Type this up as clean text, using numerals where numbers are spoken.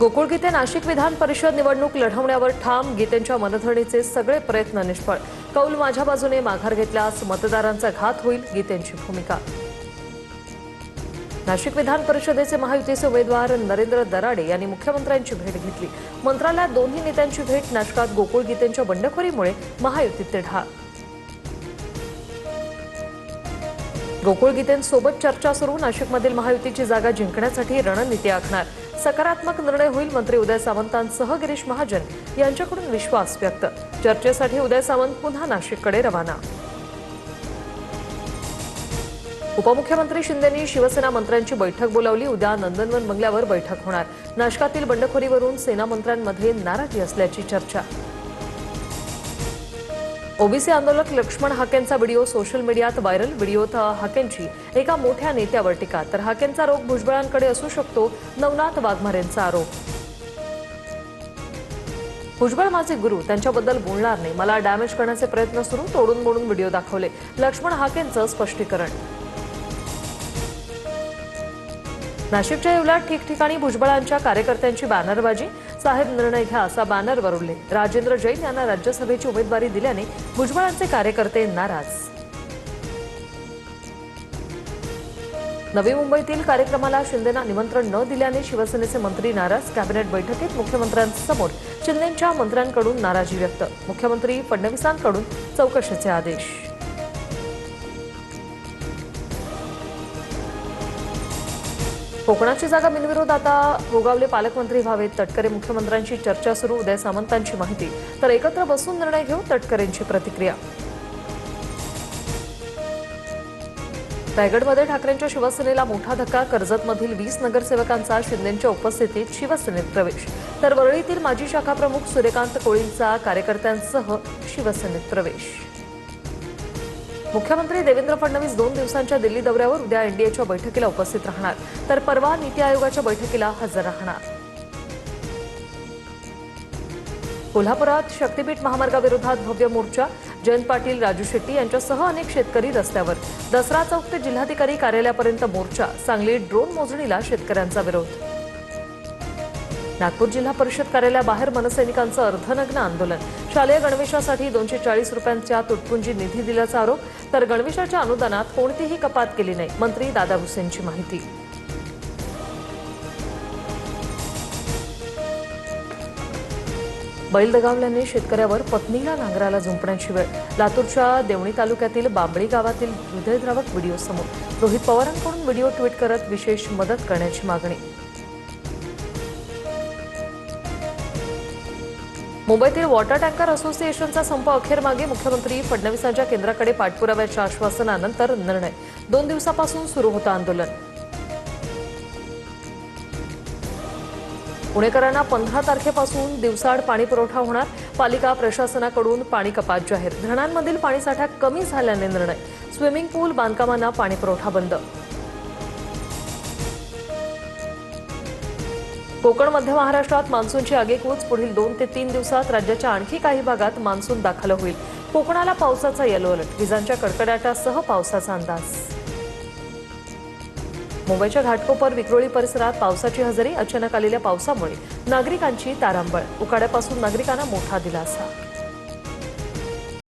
गोकुळ गीते नाशिक विधान परिषद निवडणूक लढवण्यावर ठाम, गीतेंच्या मनधरणीचे सगळे प्रयत्न निष्फळ। कौल माझ्या बाजूने माघार घेतल्यास मतदारांचा घात होईल, गीतेंची भूमिका। नाशिक विधान परिषदेचे महायुतीचे उमेदवार नरेंद्र दराडे यांनी मुख्यमंत्र्यांची भेट घेतली। मंत्रालयात दोन्ही नेत्यांची भेट। नाशकात गोकुळ गीतेंच्या बंडखोरीमुळे महायुतीत तिढा। गोकुळ गीतेंसोबत चर्चा सुरू। नाशिकमधील महायुतीची जागा जिंकण्यासाठी रणनीती आखणार। सकारात्मक निर्णय होईल, मंत्री उदय सामंतांसह गिरीश महाजन यांच्याकडून विश्वास व्यक्त। चर्चेसाठी उदय सामंत पुन्हा नाशिककडे रवाना। उपमुख्यमंत्री शिंदेंनी शिवसेना मंत्र्यांची बैठक बोलावली। उद्या नंदनवन बंगल्यावर बैठक होणार। नाशकातील बंडखोरीवरून सेना मंत्र्यांमध्ये नाराजी असल्याची चर्चा। ओबीसी आंदोलक लक्ष्मण हाकेंचा व्हिडिओ सोशल मीडियात व्हायरल। व्हिडिओत हाकेंची एका मोठ्या नेत्यावर टीका, तर हाकेंचा रोग भुजबळांकडे असू शकतो, नवनाथ वाघमारेंचा आरोप। भुजबळ माझे गुरु, त्यांच्याबद्दल बोलणार नाही, मला डॅमेज करण्याचे प्रयत्न सुरू, तोडून मोडून व्हिडिओ दाखवले, लक्ष्मण हाकेंचं स्पष्टीकरण। नाशिकच्या येवल्यात ठिकठिकाणी भुजबळांच्या कार्यकर्त्यांची बॅनरबाजी। साहेब निर्णय घ्या असा बॅनरवर उल्लेख। राजेंद्र जैन यांना राज्यसभेची उमेदवारी दिल्याने भुजबळांचे कार्यकर्ते नाराज। नवी मुंबईतील कार्यक्रमाला शिंदेंना निमंत्रण न दिल्याने शिवसेनेचे मंत्री नाराज। कॅबिनेट बैठकीत मुख्यमंत्र्यांसमोर शिंदेंच्या मंत्र्यांकडून नाराजी व्यक्त। मुख्यमंत्री फडणवीसांकडून चौकशीचे आदेश। कोकणाची जागा बिनविरोध आता गोगावले पालकमंत्री व्हावेत। तटकरे मुख्यमंत्र्यांची चर्चा सुरू। उदय सामंतांची माहिती, तर एकत्र बसून निर्णय घेऊ, तटकरेंची प्रतिक्रिया। रायगडमध्ये ठाकरेंच्या शिवसेनेला मोठा धक्का। कर्जतमधील 20 नगरसेवकांचा शिंदेंच्या उपस्थितीत शिवसेनेत प्रवेश, तर वरळीतील माजी शाखाप्रमुख सूर्यकांत कोळींचा कार्यकर्त्यांसह शिवसेनेत प्रवेश। मुख्यमंत्री देवेंद्र फडणवीस 2 दिवसांच्या दिल्ली दौऱ्यावर। उद्या एनडीएच्या बैठकीला उपस्थित राहणार, तर परवा नीती आयोगाच्या बैठकीला हजर राहणार। कोल्हापुरात शक्तीपीठ महामार्गाविरोधात भव्य मोर्चा। जयंत पाटील, राजू शेट्टी यांच्यासह अनेक शेतकरी रस्त्यावर। दसरा चौक ते जिल्हाधिकारी कार्यालयापर्यंत मोर्चा। सांगलीत ड्रोन मोजणीला शेतकऱ्यांचा विरोध। नागपूर जिल्हा परिषद कार्यालयाबाहेर मनसैनिकांचं अर्धनग्न आंदोलन। शालेय गणवेशासाठी 240 रुपयांच्या तुटपुंजी निधी दिल्याचा आरोप, तर गणवेशाच्या अनुदानात कोणतीही कपात केली नाही, मंत्री दादा भुसेंची माहिती। बैल दगावल्याने शेतकऱ्यावर पत्नीला नांगराला जुंपण्याची वेळ। लातूरच्या देवणी तालुक्यातील बांबळी गावातील हृदयद्रावक व्हिडिओ समोर। रोहित पवारांकडून व्हिडिओ ट्विट करत विशेष मदत करण्याची मागणी। मुंबईतील वॉटर टँकर असोसिएशनचा संप अखेर मागे। मुख्यमंत्री फडणवीसांच्या केंद्राकडे पाठपुराव्याच्या आश्वासनानंतर निर्णय। 2 दिवसापासून सुरू होतं आंदोलन। पुणेकरांना 15 तारखेपासून दिवसाआड पाणी पुरवठा होणार। पालिका प्रशासनाकडून पाणी कपात जाहीर। धरणांमधील पाणीसाठा कमी झाल्याने निर्णय। स्विमिंग पूल बांधकामांना पाणी पुरवठा बंद। कोकण मध्य महाराष्ट्रात मान्सूनची आगेकूच। पुढील 2 ते 3 दिवसात राज्याच्या आणखी काही भागात मान्सून दाखल होईल। कोकणाला पावसाचा येलो अलर्ट। विजांच्या कडकडाटासह पावसाचा अंदाज। मुंबईच्या घाटकोपर, विक्रोळी परिसरात पावसाची हजेरी। अचानक आलेल्या पावसामुळे नागरिकांची तारांबळ। उकाड्यापासून नागरिकांना मोठा दिलासा।